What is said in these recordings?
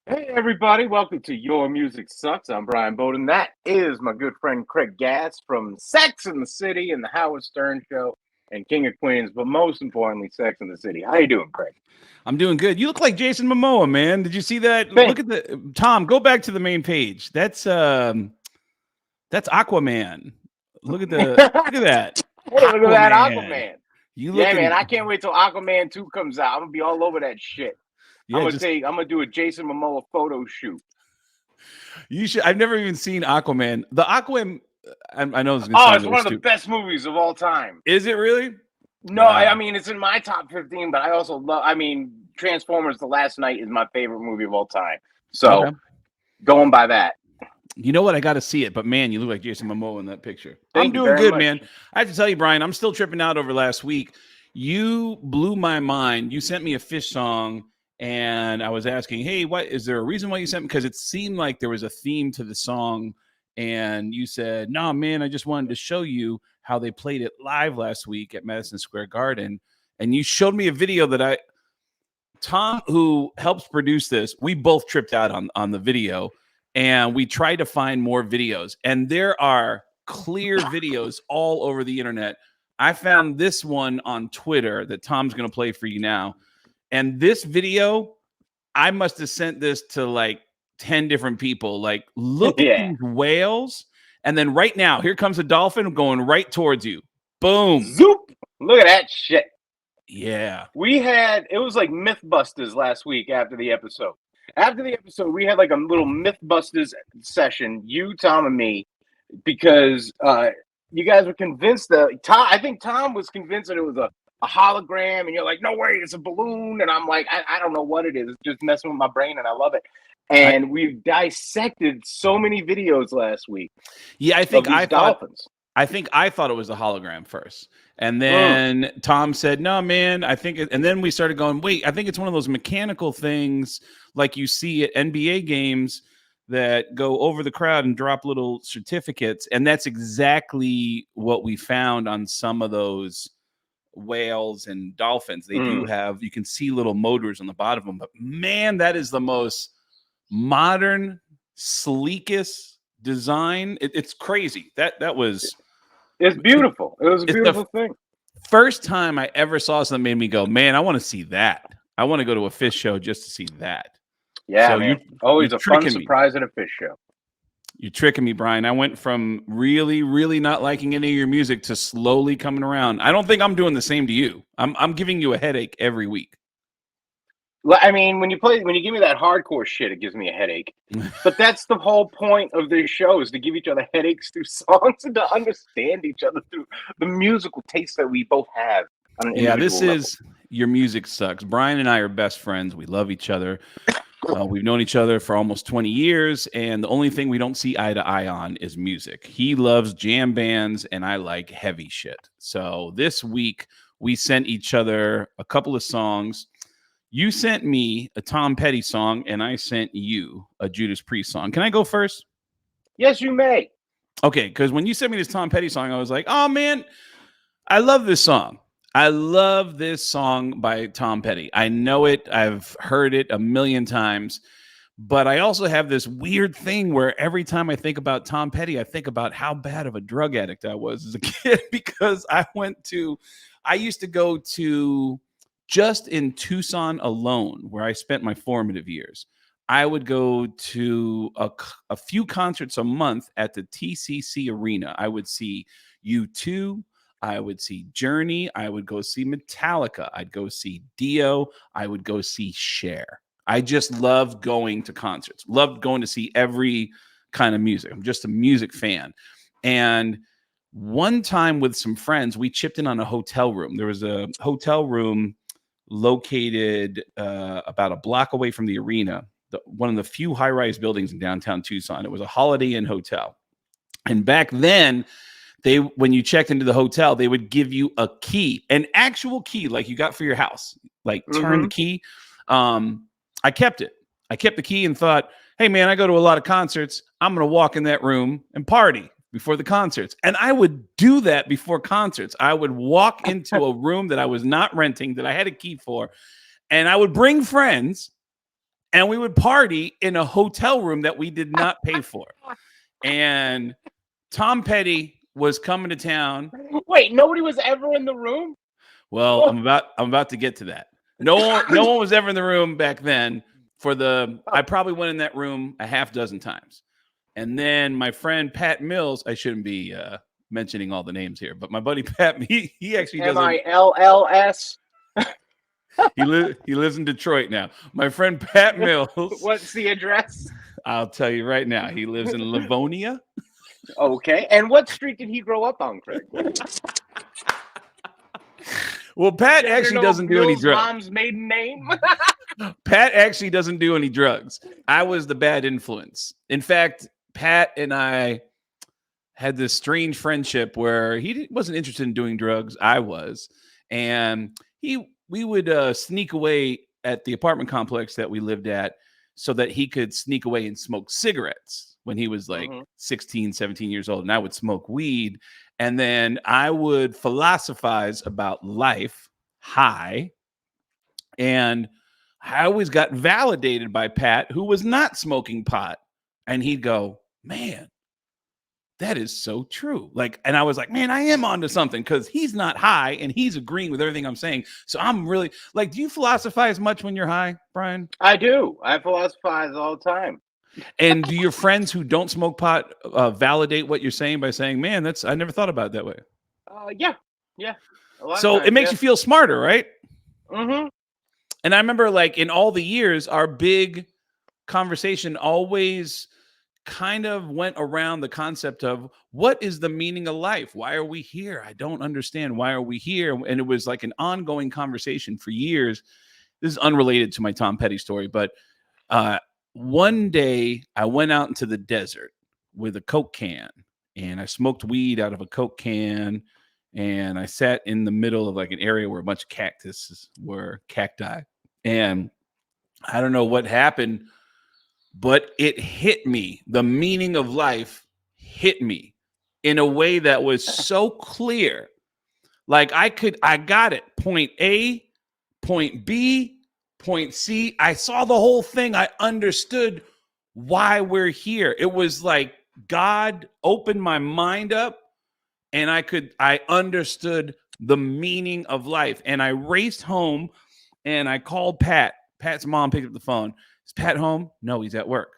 Hey everybody, welcome to Your Music Sucks. I'm Brian Beaudoin. That is my good friend Craig Gass from Sex and the City and the Howard Stern Show and King of Queens, but most importantly, Sex and the City. How you doing, Craig? I'm doing good. You look like Jason Momoa, man. Did you see that? Thank Look at the Tom. Go back to the main page. That's Aquaman. Look at that Hey, look at that Aquaman. Aquaman. You Yeah, man, I looking? can't wait till Aquaman 2 comes out. I'm gonna be all over that shit. Yeah, just I'm gonna do a Jason Momoa photo shoot. you should. I've never even seen Aquaman. The Aquaman. I know this is gonna Oh, sound it's really one of the stupid. best movies of all time. Is it really? No, I Wow. mean it's in my top 15, but I also love. I mean, Transformers: The Last Night is my favorite movie of all time. So Okay. going by that. You know what? I got to see it, but man, you look like Jason Momoa in that picture. I'm Thank you doing very good, much. man. I have to tell you, Brian, I'm still tripping out over last week. You blew my mind. You sent me a Fish song, and I was asking, hey, what is there a reason why you sent me? Because it seemed like there was a theme to the song, and you said, no, man, I just wanted to show you how they played it live last week at Madison Square Garden. And you showed me a video that Tom, who helps produce this, we both tripped out on the video, and we tried to find more videos. And there are clear videos all over the internet. I found this one on Twitter that Tom's going to play for you now. And this video, I must have sent this to like 10 different people. Like, look at Yeah. these whales. And then right now, here comes a dolphin going right towards you. Boom. Zoop. Look at that shit. Yeah. It was like Mythbusters last week after the episode. After the episode, we had like a little Mythbusters session, you, Tom, and me, because you guys were convinced that I think Tom was convinced that it was a hologram, and you're like, no way, it's a balloon. And I'm like, I don't know what it is. It's just messing with my brain, and I love it. I, And we've dissected so many videos last week yeah, of these dolphins. I think I thought it was a hologram first. And Mm. then Tom said, no, man, I think and then we started going, wait, I think it's one of those mechanical things like you see at NBA games that go over the crowd and drop little certificates. And that's exactly what we found on some of those whales and dolphins. They do Mm. have, you can see little motors on the bottom of them. But man, that is the most modern, sleekest design. It's crazy. That was It's beautiful. It was a it's the beautiful thing. first time I ever saw something that made me go, man, I want to see that. I want to go to a fish show just to see that. Yeah, So man. you're Always a fun tricking me. surprise at a fish show. You're tricking me, Brian. I went from really, really not liking any of your music to slowly coming around. I don't think I'm doing the same to you. I'm giving you a headache every week. I mean, when you give me that hardcore shit, it gives me a headache. But that's the whole point of these shows, to give each other headaches through songs and to understand each other through the musical taste that we both have on an Yeah, individual this level. is Your Music Sucks. Brian and I are best friends. We love each other. We've known each other for almost 20 years, and the only thing we don't see eye to eye on is music. He loves jam bands, and I like heavy shit. So this week, we sent each other a couple of songs. You sent me a Tom Petty song, and I sent you a Judas Priest song. Can I go first? Yes, you may. Okay, because when you sent me this Tom Petty song, I was like, oh man, I love this song. I love this song by Tom Petty. I know it. I've heard it a million times. But I also have this weird thing where every time I think about Tom Petty, I think about how bad of a drug addict I was as a kid because I used to go to, just in Tucson alone, where I spent my formative years. I would go to a few concerts a month at the TCC Arena. I would see U2. I would see Journey. I would go see Metallica. I'd go see Dio. I would go see Cher. I just loved going to concerts, loved going to see every kind of music. I'm just a music fan. And one time with some friends, we chipped in on a hotel room. There was a hotel room located about a block away from the arena, one of the few high rise buildings in downtown Tucson. It was a Holiday Inn hotel. And back then, when you checked into the hotel, they would give you a key, an actual key like you got for your house, like turn the key. I kept it. I kept the key and thought, hey man, I go to a lot of concerts. I'm going to walk in that room and party before the concerts. And I would do that before concerts. I would walk into a room that I was not renting, that I had a key for, and I would bring friends, and we would party in a hotel room that we did not pay for. And Tom Petty was coming to town. Wait, nobody was ever in the room? Well, I'm about to get to that. No one was ever in the room back then. I probably went in that room a half dozen times. And then my friend Pat Mills, I shouldn't be mentioning all the names here, but my buddy Pat, he actually doesn't. MILLS. He lives in Detroit now. My friend Pat Mills. What's the address? I'll tell you right now. He lives in Livonia. Okay. And what street did he grow up on, Craig? Well, Pat actually doesn't do any drugs. Mom's maiden name. Pat actually doesn't do any drugs. I was the bad influence. In fact, Pat and I had this strange friendship where he wasn't interested in doing drugs. I was. And we would sneak away at the apartment complex that we lived at so that he could sneak away and smoke cigarettes when he was like 16, 17 years old. And I would smoke weed. And then I would philosophize about life high. And I always got validated by Pat, who was not smoking pot. And he'd go, man, that is so true. Like, and I was like, man, I am onto something because he's not high and he's agreeing with everything I'm saying. So I'm really like, do you philosophize much when you're high, Brian? I do. I philosophize all the time. And do your friends who don't smoke pot validate what you're saying by saying, man, I never thought about it that way? Yeah. So it makes you feel smarter, right? Mm-hmm. And I remember like in all the years, our big conversation always kind of went around the concept of what is the meaning of life? Why are we here? I don't understand. Why are we here? And it was like an ongoing conversation for years. This is unrelated to my Tom Petty story, but one day I went out into the desert with a Coke can and I smoked weed out of a Coke can. And I sat in the middle of like an area where a bunch of cactuses were cacti. And I don't know what happened, but it hit me. The meaning of life hit me in a way that was so clear. Like I got it. Point A, point B, point C. I saw the whole thing. I understood why we're here. It was like God opened my mind up and I understood the meaning of life. And I raced home and I called Pat. Pat's mom picked up the phone. Is Pat home? No, he's at work.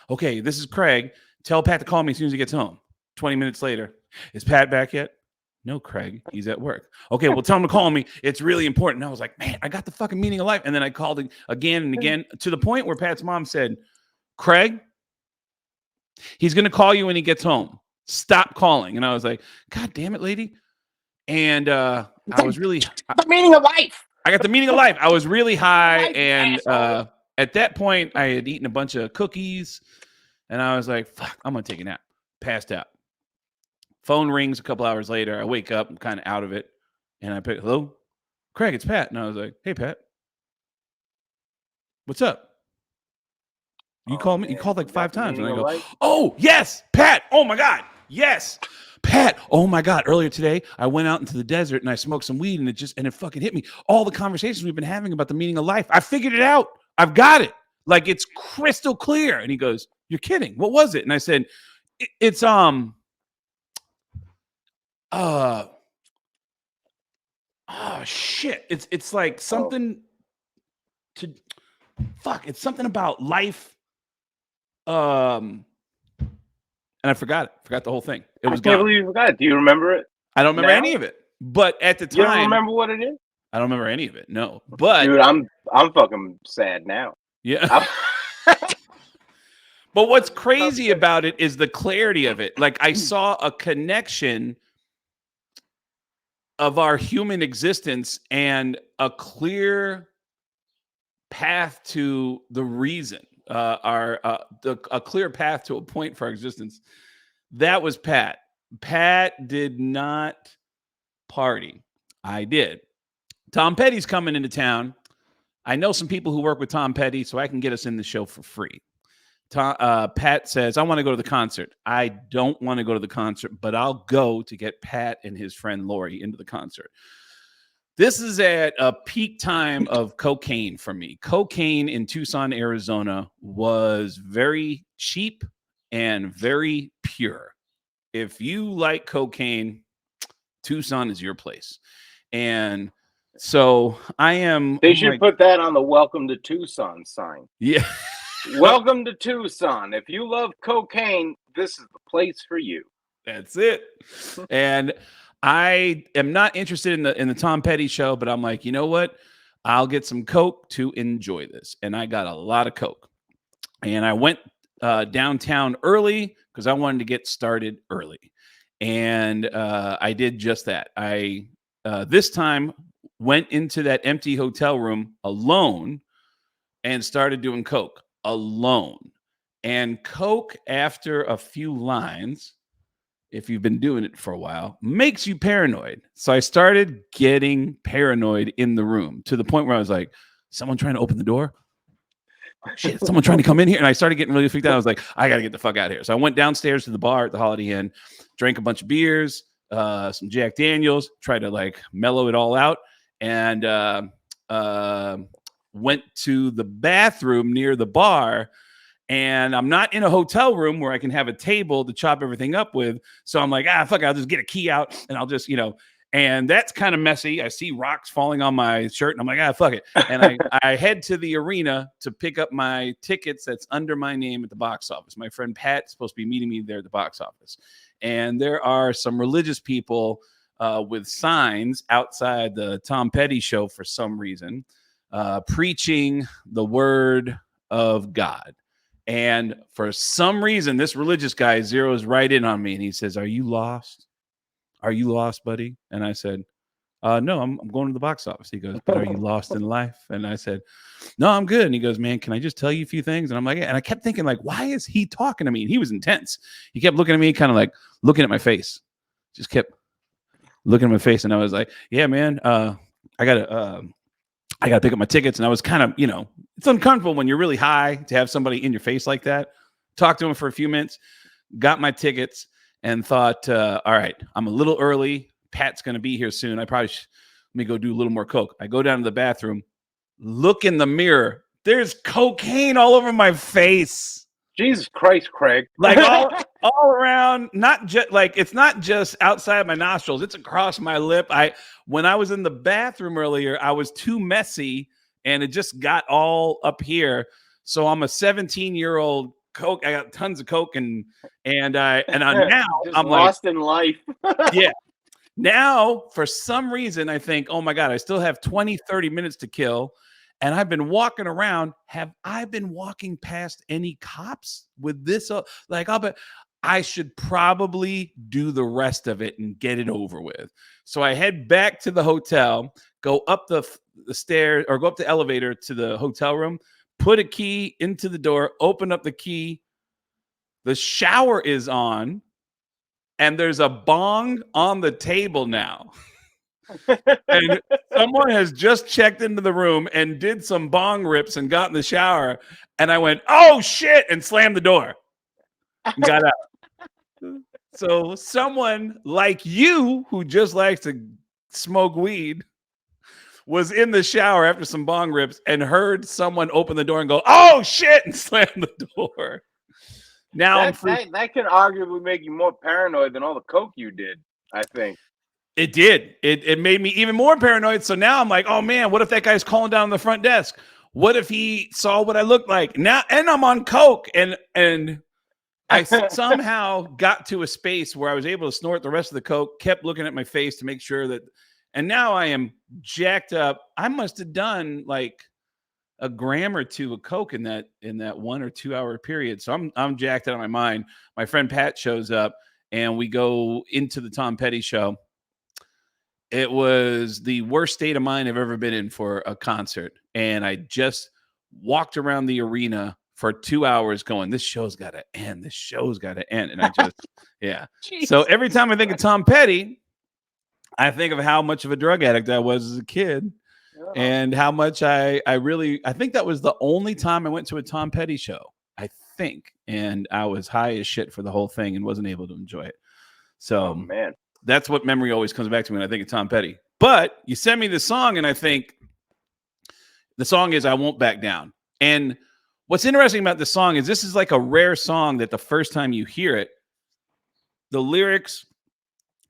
Okay, this is Craig. Tell Pat to call me as soon as he gets home. 20 minutes later. Is Pat back yet? No, Craig. He's at work. Okay, well, tell him to call me. It's really important. And I was like, man, I got the fucking meaning of life. And then I called again and again to the point where Pat's mom said, Craig, he's going to call you when he gets home. Stop calling. And I was like, God damn it, lady. And I was really... The meaning of life. I got the meaning of life. I was really high. And at that point, I had eaten a bunch of cookies. And I was like, fuck, I'm going to take a nap. Passed out. Phone rings a couple hours later. I wake up. I'm kind of out of it. And I pick, hello? Craig, it's Pat. And I was like, hey, Pat. What's up? You called me? You called like 5 times. And I go, oh, yes, Pat. Oh, my God. Yes. Pat, oh my God, earlier today, I went out into the desert and I smoked some weed and it fucking hit me. All the conversations we've been having about the meaning of life, I figured it out. I've got it. Like it's crystal clear. And he goes, you're kidding. What was it? And I said, it's shit. It's like something it's something about life. And I forgot it. Forgot the whole thing. It was gone. I can't believe you forgot it. Do you remember it? I don't remember any of it. But at the time, you don't remember what it is? I don't remember any of it. No. But dude, I'm fucking sad now. Yeah. But what's crazy about it is the clarity of it. Like I saw a connection of our human existence and a clear path to the reason. A clear path to a point for our existence. That was Pat. Pat did not party. I did. Tom Petty's coming into town. I know some people who work with Tom Petty, so I can get us in the show for free. Pat says, I want to go to the concert. I don't want to go to the concert, but I'll go to get Pat and his friend Lori into the concert. This is at a peak time of cocaine for me. Cocaine in Tucson, Arizona was very cheap and very pure. If you like cocaine, Tucson is your place. And so They should put that on the welcome to Tucson sign. Yeah. Welcome to Tucson. If you love cocaine, this is the place for you. That's it. And I am not interested in the Tom Petty show, but I'm like, you know what? I'll get some Coke to enjoy this. And I got a lot of Coke. And I went downtown early because I wanted to get started early. And I did just that. I this time went into that empty hotel room alone and started doing Coke alone. And Coke, after a few lines, if you've been doing it for a while, makes you paranoid. So I started getting paranoid in the room to the point where I was like, someone trying to open the door? Oh, shit, someone trying to come in here? And I started getting really freaked out. I was like, I got to get the fuck out of here. So I went downstairs to the bar at the Holiday Inn, drank a bunch of beers, some Jack Daniels, tried to like mellow it all out, and went to the bathroom near the bar. And I'm not in a hotel room where I can have a table to chop everything up with. So I'm like, fuck it, I'll just get a key out and I'll just, and that's kind of messy. I see rocks falling on my shirt and I'm like, fuck it. And I head to the arena to pick up my tickets that's under my name at the box office. My friend Pat is supposed to be meeting me there at the box office. And there are some religious people with signs outside the Tom Petty show for some reason, preaching the word of God. And for some reason, this religious guy zeroes right in on me and he says, "Are you lost? Are you lost, buddy?" And I said, "No, I'm going to the box office." He goes, "But are you lost in life?" And I said, "No, I'm good." And he goes, "Man, can I just tell you a few things?" And I'm like, and I kept thinking, like, why is he talking to me? And he was intense. He kept looking at me, kind of like looking at my face, just kept looking at my face. And I was like, "Yeah, man, I got to pick up my tickets." And I was kind of, it's uncomfortable when you're really high to have somebody in your face like that. Talked to him for a few minutes, got my tickets, and thought, all right, I'm a little early. Pat's going to be here soon. Let me go do a little more Coke. I go down to the bathroom, look in the mirror. There's cocaine all over my face. Jesus Christ, Craig. Like all around, not just like, it's not just outside my nostrils, it's across my lip. When I was in the bathroom earlier, I was too messy and it just got all up here. So I'm a 17-year-old Coke. I got tons of Coke and now I'm lost in life. Yeah. Now, for some reason, I think, oh my God, I still have 20, 30 minutes to kill. And I've been walking around. Have I been walking past any cops with this? I should probably do the rest of it and get it over with. So I head back to the hotel, go up the stairs or go up the elevator to the hotel room, put a key into the door, open up the key. The shower is on and there's a bong on the table now. And someone has just checked into the room and did some bong rips and got in the shower. And I went, "Oh shit," and slammed the door and got out. So someone like you who just likes to smoke weed was in the shower after some bong rips and heard someone open the door and go, "Oh shit," and slam the door. Now that can arguably make you more paranoid than all the Coke you did, I think. It did. It made me even more paranoid. So now I'm like, oh man, what if that guy's calling down the front desk? What if he saw what I looked like? Now, and I'm on Coke, and I somehow got to a space where I was able to snort the rest of the Coke, kept looking at my face to make sure that, and now I am jacked up. I must have done like a gram or two of Coke in that 1 or 2 hour period. So I'm jacked out of my mind. My friend Pat shows up and we go into the Tom Petty show. It was the worst state of mind I've ever been in for a concert. And I just walked around the arena for 2 hours going, this show's got to end. This show's got to end. And I just, yeah. So every time I think of Tom Petty, I think of how much of a drug addict I was as a kid and how much I think that was the only time I went to a Tom Petty show, I think. And I was high as shit for the whole thing and wasn't able to enjoy it. So, man. That's what memory always comes back to me when I think of Tom Petty. But you sent me the song, and I think the song is "I Won't Back Down." And what's interesting about this song is this is like a rare song that the first time you hear it, the lyrics,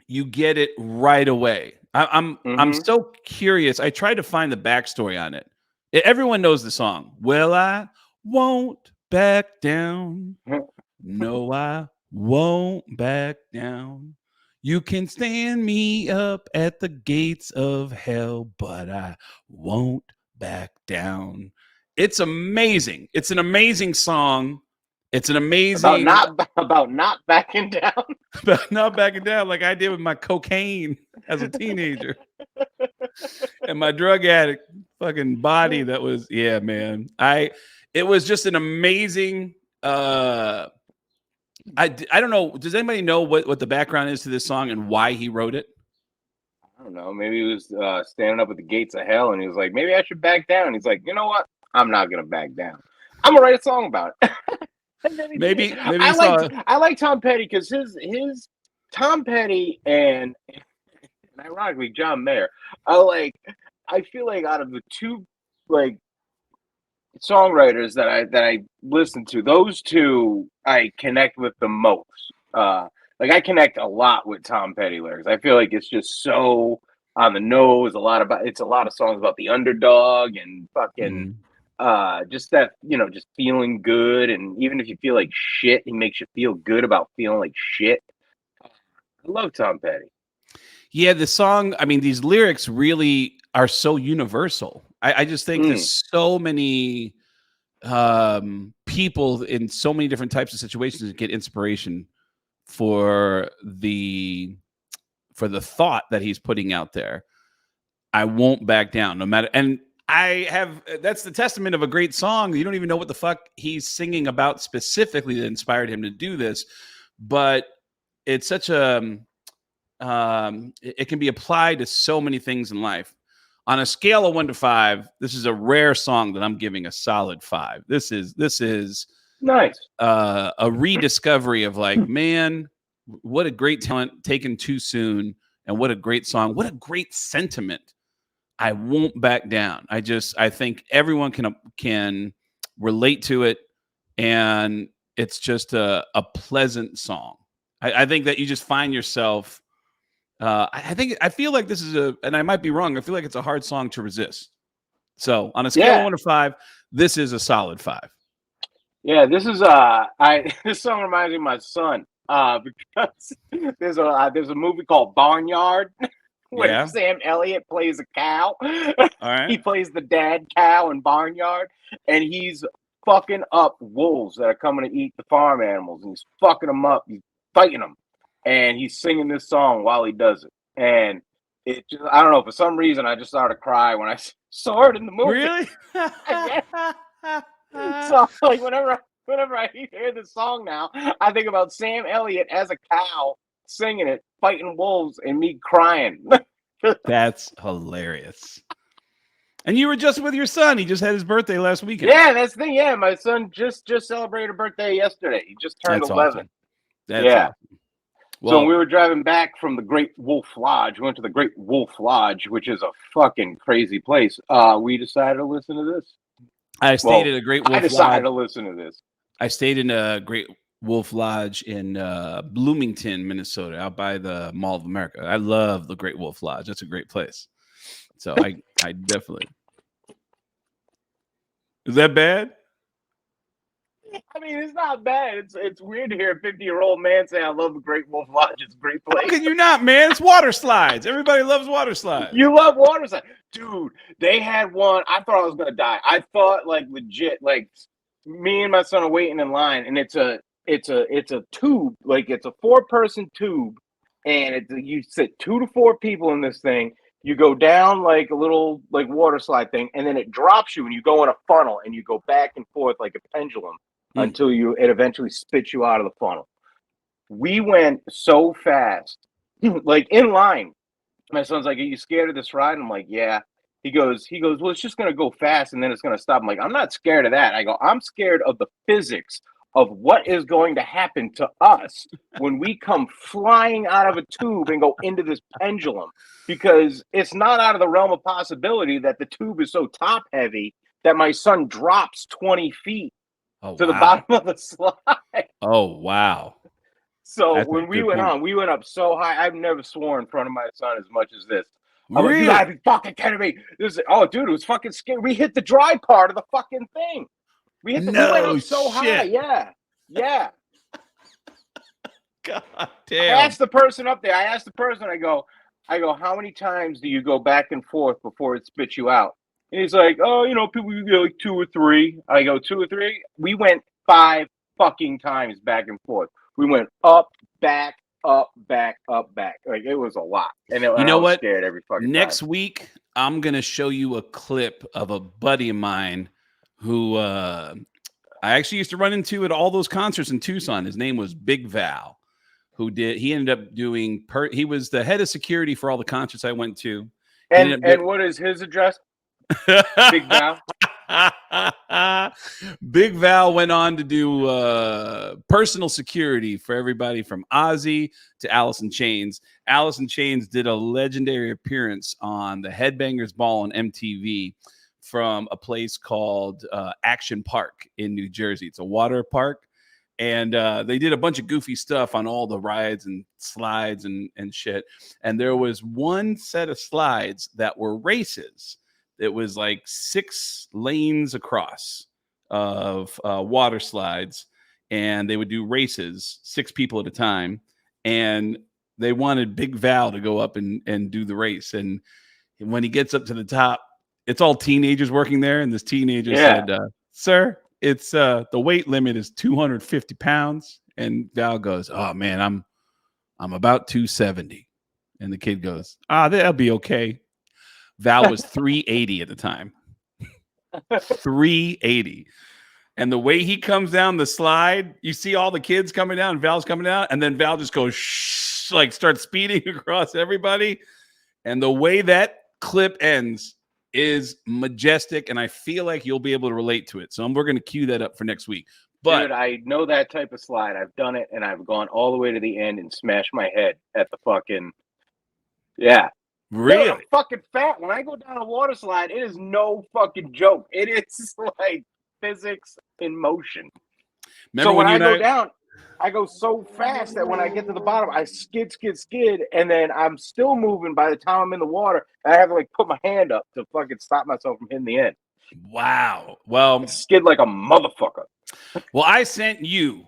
you get it right away. I'm so curious. I tried to find the backstory on it. Everyone knows the song. Well, I won't back down. No, I won't back down. You can stand me up at the gates of hell, but I won't back down. It's amazing. It's an amazing song. It's an amazing about not backing down. About not backing down like I did with my cocaine as a teenager and my drug addict fucking body. That was, yeah, man. It was just an amazing. I don't know. Does anybody know what the background is to this song and why he wrote it? I don't know. Maybe he was standing up at the gates of hell, and he was like, "Maybe I should back down." And he's like, "You know what? I'm not gonna back down. I'm gonna write a song about it." maybe I like Tom Petty because his Tom Petty and ironically John Mayer. I feel like out of the two like songwriters that I listen to, those two I connect with the most. Like I connect a lot with Tom Petty lyrics. I feel like it's just so on the nose. It's a lot of songs about the underdog and fucking just that, just feeling good. And even if you feel like shit, he makes you feel good about feeling like shit. I love Tom Petty. Yeah, the song, I mean, these lyrics really are so universal. I just think there's so many people in so many different types of situations that get inspiration for the thought that he's putting out there. I won't back down no matter. And that's the testament of a great song. You don't even know what the fuck he's singing about specifically that inspired him to do this, but it's such a it can be applied to so many things in life. On a scale of 1 to 5, this is a rare song that I'm giving a solid 5. This is nice. A rediscovery of like, man, what a great talent taken too soon, and what a great song, what a great sentiment. I won't back down. I think everyone can relate to it, and it's just a pleasant song. I think that you just find yourself. I feel like this is and I might be wrong. I feel like it's a hard song to resist. So on a scale of 1 to 5, this is a solid 5. Yeah, this is this song reminds me of my son because there's a movie called Barnyard where Sam Elliott plays a cow. All right. He plays the dad cow in Barnyard, and he's fucking up wolves that are coming to eat the farm animals, and he's fucking them up. He's fighting them. And he's singing this song while he does it. And it just, I don't know, for some reason, I just started to cry when I saw it in the movie. Really? So, like, whenever I hear this song now, I think about Sam Elliott as a cow singing it, fighting wolves, and me crying. That's hilarious. And you were just with your son. He just had his birthday last weekend. Yeah, that's the thing. Yeah, my son just celebrated a birthday yesterday. He just turned 11. Awesome. That's awesome. Well, so we were driving back from the Great Wolf Lodge. We went to the Great Wolf Lodge, which is a fucking crazy place. We decided to listen to this. I stayed at a Great Wolf Lodge. I decided to listen to this. I stayed in a Great Wolf Lodge in Bloomington, Minnesota, out by the Mall of America. I love the Great Wolf Lodge. That's a great place. So I definitely. Is that bad? I mean, it's not bad. It's weird to hear a 50-year-old man say, "I love the Great Wolf Lodge. It's a great place." How can you not, man? It's water slides. Everybody loves water slides. You love water slides, dude. They had one. I thought I was gonna die. I thought, like, legit, like, me and my son are waiting in line, and it's a tube, like it's a 4-person tube, and you sit 2 to 4 people in this thing. You go down like a little like water slide thing, and then it drops you, and you go in a funnel, and you go back and forth like a pendulum until it eventually spits you out of the funnel. We went so fast, like in line. My son's like, "Are you scared of this ride?" I'm like, "Yeah." He goes, "Well, it's just gonna go fast, and then it's gonna stop." I'm like, "I'm not scared of that." I go, "I'm scared of the physics of what is going to happen to us when we come flying out of a tube and go into this pendulum, because it's not out of the realm of possibility that the tube is so top heavy that my son drops 20 feet to the bottom of the slide. Oh, wow. So That's when a we good went point. on, we went up so high. I've never sworn in front of my son as much as this. I'm like, Really? you gotta be fucking kidding me. Dude, it was fucking scary. We hit the dry part of the fucking thing. We went No up so high. shit. Yeah. God I damn. asked the person up there, I go, how many times do you go back and forth before it spits you out? And he's like, oh, people you go like 2 or 3. I go, 2 or 3? We went 5 fucking times back and forth. We went up, back, up, back, up, back. Like, it was a lot. And You I know was what? scared every fucking Next time. week, I'm going to show you a clip of a buddy of mine who I actually used to run into at all those concerts in Tucson. His name was Big Val, he ended up doing, he was the head of security for all the concerts I went to. And what is his address? Big Val? Big Val went on to do personal security for everybody from Ozzy to Alice in Chains. Alice in Chains did a legendary appearance on the Headbangers Ball on MTV from a place called Action Park in New Jersey. It's a water park. And they did a bunch of goofy stuff on all the rides and slides and shit. And there was one set of slides that were races. It was like 6 lanes across of water slides, and they would do races, 6 people at a time. And they wanted Big Val to go up and do the race. And when he gets up to the top, it's all teenagers working there. And this teenager said, sir, it's the weight limit is 250 pounds. And Val goes, oh man, I'm about 270. And the kid goes, that'll be okay. Val was 380 at the time. 380. And the way he comes down the slide, you see all the kids coming down, and Val's coming down, and then Val just goes shh, like starts speeding across everybody. And the way that clip ends is majestic, and I feel like you'll be able to relate to it. So we're going to cue that up for next week. But dude, I know that type of slide. I've done it, and I've gone all the way to the end and smashed my head at the fucking Really? Dude, I'm fucking fat. When I go down a water slide, it is no fucking joke. It is like physics in motion. Remember so when I go I down, I go so fast that when I get to the bottom, I skid, and then I'm still moving by the time I'm in the water. And I have to like put my hand up to fucking stop myself from hitting the end. Wow. Well, I skid like a motherfucker. Well, I sent you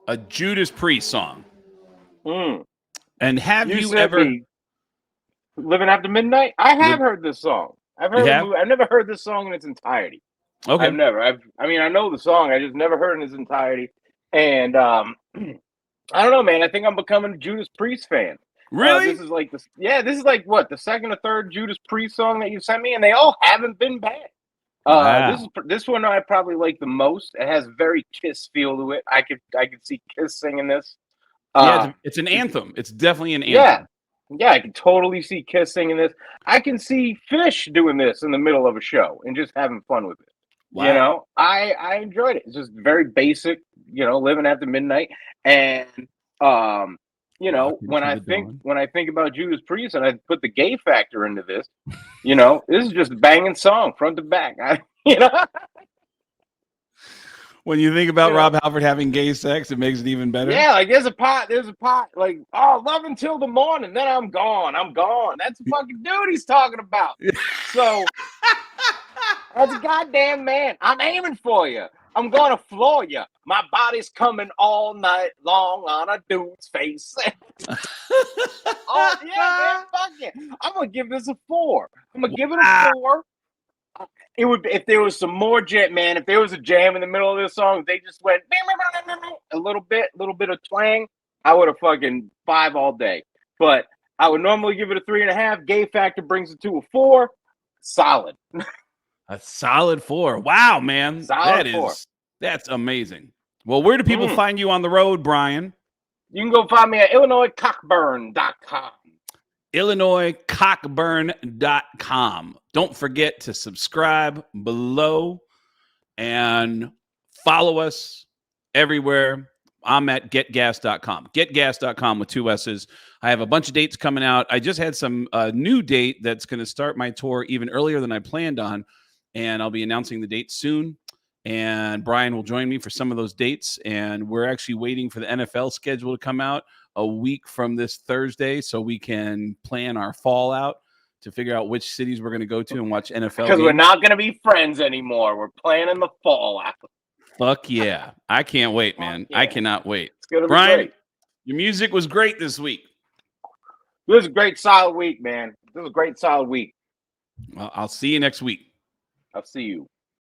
a Judas Priest song. And have you ever Living After Midnight? I have heard this song. I've never heard this song in its entirety. Okay. I know the song. I just never heard it in its entirety. And I don't know, man. I think I'm becoming a Judas Priest fan. Really? This is like what, the second or third Judas Priest song that you sent me, and they all haven't been bad. Wow. This one I probably like the most. It has very Kiss feel to it. I could see Kiss singing this. It's an anthem. It's definitely an anthem. Yeah, I can totally see Kiss singing this. I can see Fish doing this in the middle of a show and just having fun with it. Wow. I enjoyed it. It's just very basic, Living After Midnight. And when I think about Judas Priest and I put the gay factor into this, this is just a banging song front to back. When you think about Rob Halford having gay sex, it makes it even better. Yeah, like there's a pot, like, oh, love until the morning, then I'm gone. That's the fucking dude he's talking about. So that's a goddamn man. I'm aiming for you. I'm gonna floor you. My body's coming all night long on a dude's face. Oh yeah, man, fuck it. I'm gonna give this a 4. I'm gonna give it a 4. It would be, if there was some more jam, man. If there was a jam in the middle of this song, they just went a little bit of twang. I would have fucking 5 all day. But I would normally give it a 3.5. Gay factor brings it to a 4. Solid. A solid 4. Wow, man. That's amazing. Well, where do people find you on the road, Brian? You can go find me at IllinoisCockburn.com. IllinoisCockburn.com. Don't forget to subscribe below and follow us everywhere. I'm at getgas.com. Getgas.com with 2 S's. I have a bunch of dates coming out. I just had some new date that's going to start my tour even earlier than I planned on, and I'll be announcing the date soon. And Brian will join me for some of those dates. And we're actually waiting for the NFL schedule to come out a week from this Thursday so we can plan our fall out to figure out which cities we're going to go to and watch NFL Because we're not going to be friends anymore. We're planning the fallout. Fuck yeah. I can't wait, man. Yeah. I cannot wait. It's going to be Brian, great. your music was great this week. This was a great, solid week, man. This was a great, solid week. Well, I'll see you next week. I'll see you.